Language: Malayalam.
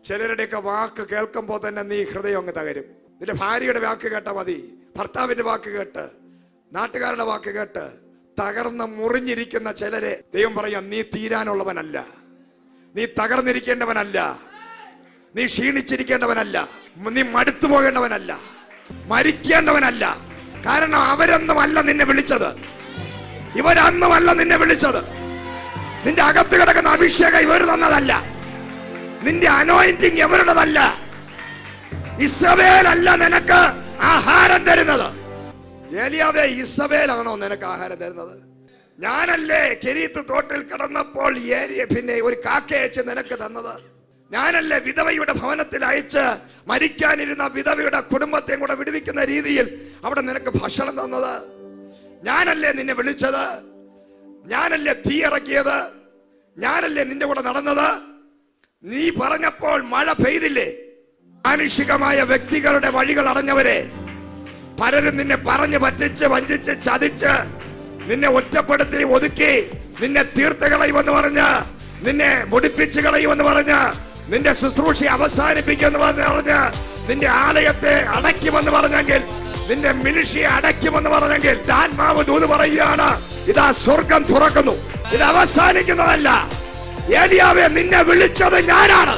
ചിലരുടെയൊക്കെ വാക്ക് കേൾക്കുമ്പോൾ തന്നെ നീ ഹൃദയം അങ്ങ് തകരും. നിന്റെ ഭാര്യയുടെ വാക്ക് കേട്ട മതി, ഭർത്താവിന്റെ വാക്ക് കേട്ട്, നാട്ടുകാരുടെ വാക്ക് കേട്ട് തകർന്ന് മുറിഞ്ഞിരിക്കുന്ന ചിലരെ ദൈവം പറയാം, നീ തീരാനുള്ളവനല്ല, നീ തകർന്നിരിക്കേണ്ടവനല്ല, നീ ക്ഷീണിച്ചിരിക്കേണ്ടവനല്ല, നീ മടുത്തു പോകേണ്ടവനല്ല, മരിക്കേണ്ടവനല്ല. കാരണം അവരൊന്നുമല്ല നിന്നെ വിളിച്ചത്, ഇവരൊന്നുമല്ല നിന്നെ വിളിച്ചത്. നിന്റെ അകത്ത് കിടക്കുന്ന അഭിഷേകം ഇവർ തന്നതല്ല, നിന്റെ അനോയിന്റിങ് എവരുടേതല്ല. ഇസബേലല്ല നിനക്ക് ആഹാരം തരുന്നത്. ഏലിയാവേ, ഇസബേലാണോ നിനക്ക് ആഹാരം തരുന്നത്? ഞാനല്ലേ കെരീത്ത് തോട്ടിൽ കിടന്നപ്പോൾ പിന്നെ ഒരു കാക്കയച്ച് നിനക്ക് തന്നത്? ഞാനല്ലേ വിധവയുടെ ഭവനത്തിൽ അയച്ച് മരിക്കാനിരുന്ന വിധവയുടെ കുടുംബത്തെ കൂടെ വിടുവിക്കുന്ന രീതിയിൽ അവിടെ നിനക്ക് ഭക്ഷണം തന്നത്? ഞാനല്ലേ നിന്നെ വിളിച്ചത്? ഞാനല്ലേ തീ ഇറക്കിയത്? ഞാനല്ലേ നിന്റെ കൂടെ നടന്നത്? നീ പറഞ്ഞപ്പോൾ മഴ പെയ്തില്ലേ? മാനുഷികമായ വ്യക്തികളുടെ വഴികൾ അടഞ്ഞവരെ, പലരും നിന്നെ പറഞ്ഞു പറ്റിച്ച് വഞ്ചിച്ച് ചതിച്ച് നിന്നെ ഒറ്റപ്പെടുത്തി ഒതുക്കി നിന്നെ തീർത്ത് കളയുമെന്ന് പറഞ്ഞ്, നിന്നെ മുടിപ്പിച്ച് കളയുമെന്ന് പറഞ്ഞ്, നിന്റെ ശുശ്രൂഷ അവസാനിപ്പിക്കുമെന്ന് പറഞ്ഞ്, നിന്റെ ആലയത്തെ അടയ്ക്കുമെന്ന് പറഞ്ഞെങ്കിൽ, നിന്റെ മിനിഷിയെ അടയ്ക്കുമെന്ന് പറഞ്ഞെങ്കിൽ, ആത്മാവ് ദൂത് പറയുകയാണ്, ഇതാ സ്വർഗം തുറക്കുന്നു, ഇത് അവസാനിക്കുന്നതല്ല. ഏലിയാവേ, നിന്നെ വിളിച്ചത് ഞാനാണ്.